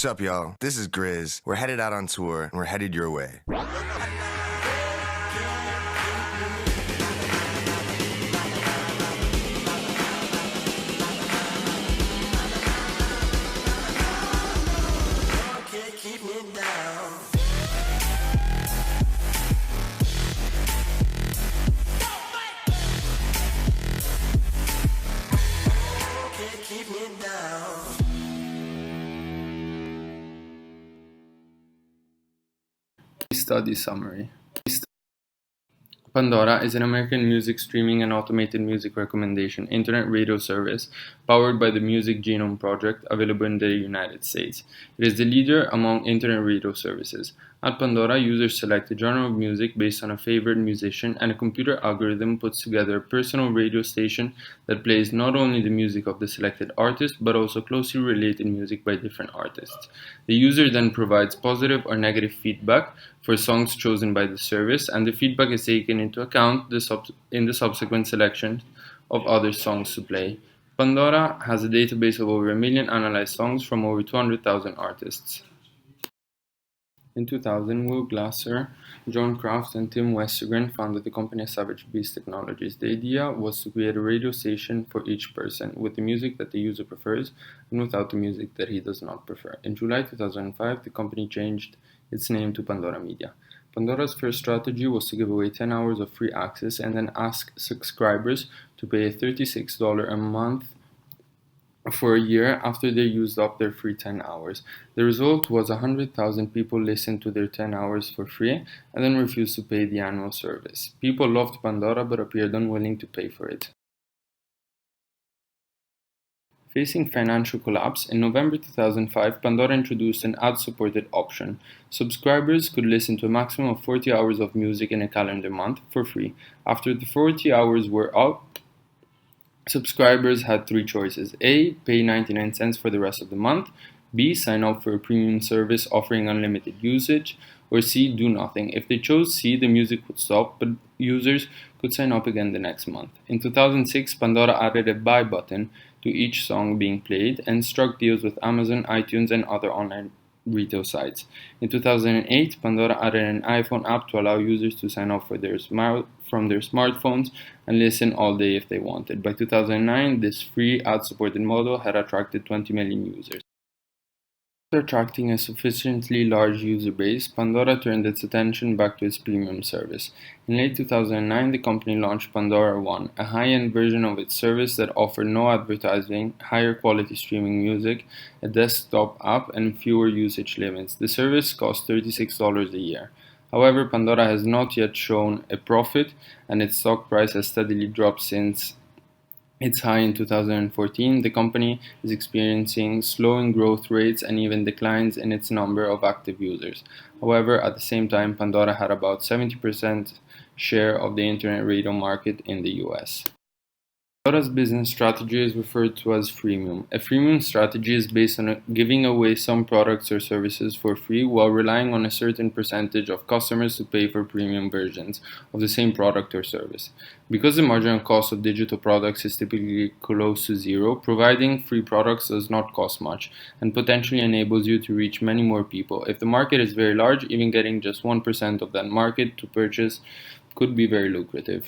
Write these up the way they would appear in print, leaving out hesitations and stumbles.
What's up, y'all? This is Grizz. We're headed out on tour, and we're headed your way. Study summary. Pandora is an American music streaming and automated music recommendation internet radio service powered by the Music Genome Project, available in the United States. It is the leader among internet radio services. At Pandora, users select a genre of music based on a favorite musician, and a computer algorithm puts together a personal radio station that plays not only the music of the selected artist, but also closely related music by different artists. The user then provides positive or negative feedback for songs chosen by the service, and the feedback is taken into account in the subsequent selection of other songs to play. Pandora has a database of over 1 million analyzed songs from over 200,000 artists. In 2000, Will Glasser, John Kraft, and Tim Westergren founded the company Savage Beast Technologies. The idea was to create a radio station for each person, with the music that the user prefers and without the music that he does not prefer. In July 2005, the company changed its name to Pandora Media. Pandora's first strategy was to give away 10 hours of free access and then ask subscribers to pay $36 a month for a year after they used up their free 10 hours. The result was 100,000 people listened to their 10 hours for free and then refused to pay the annual service. People loved Pandora but appeared unwilling to pay for it. Facing financial collapse, in November 2005, Pandora introduced an ad-supported option. Subscribers could listen to a maximum of 40 hours of music in a calendar month for free. After the 40 hours were up, subscribers had three choices. A. Pay 99 cents for the rest of the month. B. Sign up for a premium service offering unlimited usage. Or C. Do nothing. If they chose C, the music would stop, but users could sign up again the next month. In 2006, Pandora added a buy button to each song being played and struck deals with Amazon, iTunes, and other online retail sites. In 2008, Pandora added an iPhone app to allow users to sign up from their smartphones and listen all day if they wanted. By 2009, this free ad-supported model had attracted 20 million users. After attracting a sufficiently large user base, Pandora turned its attention back to its premium service. In late 2009, the company launched Pandora One, a high-end version of its service that offered no advertising, higher quality streaming music, a desktop app, and fewer usage limits. The service cost $36 a year. However, Pandora has not yet shown a profit, and its stock price has steadily dropped since its high in 2014. The company is experiencing slowing growth rates and even declines in its number of active users. However, at the same time, Pandora had about 70% share of the internet radio market in the US. Pandora's business strategy is referred to as freemium. A freemium strategy is based on giving away some products or services for free while relying on a certain percentage of customers to pay for premium versions of the same product or service. Because the marginal cost of digital products is typically close to zero, providing free products does not cost much and potentially enables you to reach many more people. If the market is very large, even getting just 1% of that market to purchase could be very lucrative.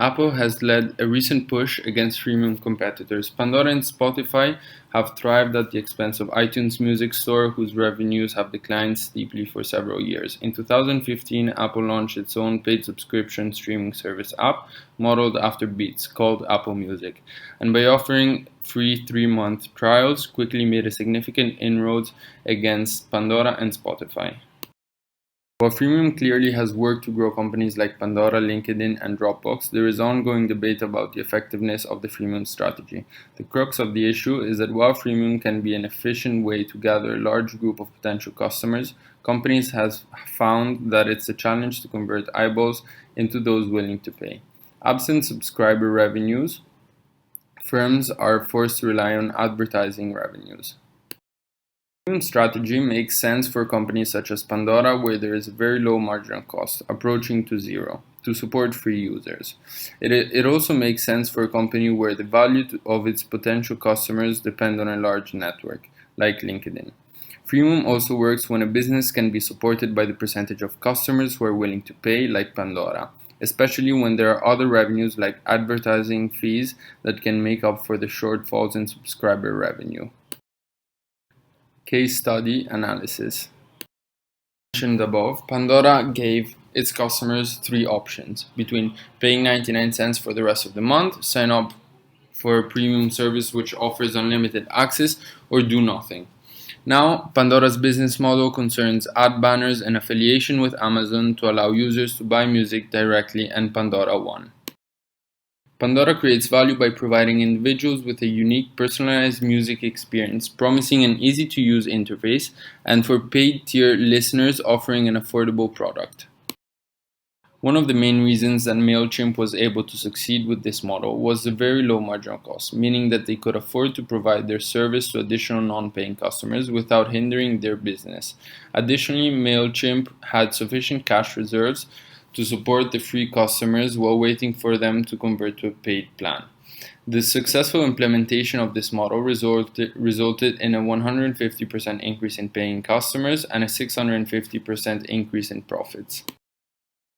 Apple has led a recent push against freemium competitors. Pandora and Spotify have thrived at the expense of iTunes Music Store, whose revenues have declined steeply for several years. In 2015, Apple launched its own paid subscription streaming service app, modeled after Beats, called Apple Music, and by offering free 3-month trials, quickly made a significant inroads against Pandora and Spotify. While freemium clearly has worked to grow companies like Pandora, LinkedIn, and Dropbox, there is ongoing debate about the effectiveness of the freemium strategy. The crux of the issue is that while freemium can be an efficient way to gather a large group of potential customers, companies have found that it's a challenge to convert eyeballs into those willing to pay. Absent subscriber revenues, firms are forced to rely on advertising revenues. Premium strategy makes sense for companies such as Pandora, where there is a very low marginal cost, approaching to zero, to support free users. It also makes sense for a company where the value of its potential customers depend on a large network, like LinkedIn. Freemium also works when a business can be supported by the percentage of customers who are willing to pay, like Pandora, especially when there are other revenues like advertising fees that can make up for the shortfalls in subscriber revenue. Case study analysis. As mentioned above, Pandora gave its customers three options between paying 99 cents for the rest of the month, sign up for a premium service which offers unlimited access, or do nothing. Now, Pandora's business model concerns ad banners and affiliation with Amazon to allow users to buy music directly, and Pandora won. Pandora creates value by providing individuals with a unique, personalized music experience, promising an easy-to-use interface, and for paid-tier listeners offering an affordable product. One of the main reasons that MailChimp was able to succeed with this model was the very low marginal cost, meaning that they could afford to provide their service to additional non-paying customers without hindering their business. Additionally, MailChimp had sufficient cash reserves to support the free customers while waiting for them to convert to a paid plan. The successful implementation of this model resulted in a 150% increase in paying customers and a 650% increase in profits.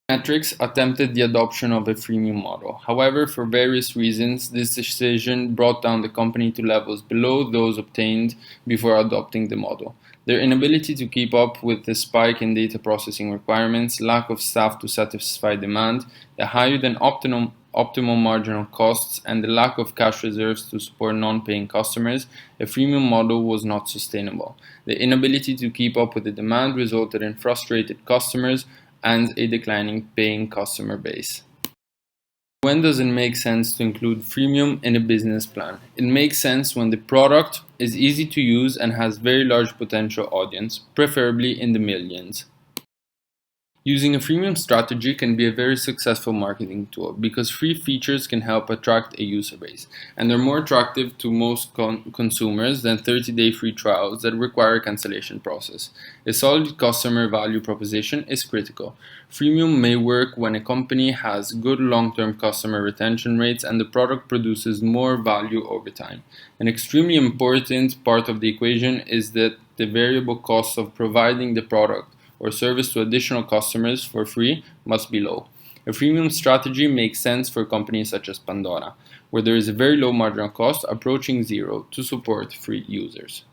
Metrics attempted the adoption of a freemium model. However, for various reasons, this decision brought down the company to levels below those obtained before adopting the model. Their inability to keep up with the spike in data processing requirements, lack of staff to satisfy demand, the higher than optimal marginal costs, and the lack of cash reserves to support non-paying customers, a freemium model was not sustainable. The inability to keep up with the demand resulted in frustrated customers and a declining paying customer base. When does it make sense to include freemium in a business plan? It makes sense when the product is easy to use and has very large potential audience, preferably in the millions. Using a freemium strategy can be a very successful marketing tool because free features can help attract a user base, and they're more attractive to most consumers than 30-day free trials that require a cancellation process. A solid customer value proposition is critical. Freemium may work when a company has good long-term customer retention rates and the product produces more value over time. An extremely important part of the equation is that the variable cost of providing the product or service to additional customers for free must be low. A freemium strategy makes sense for companies such as Pandora, where there is a very low marginal cost approaching zero to support free users.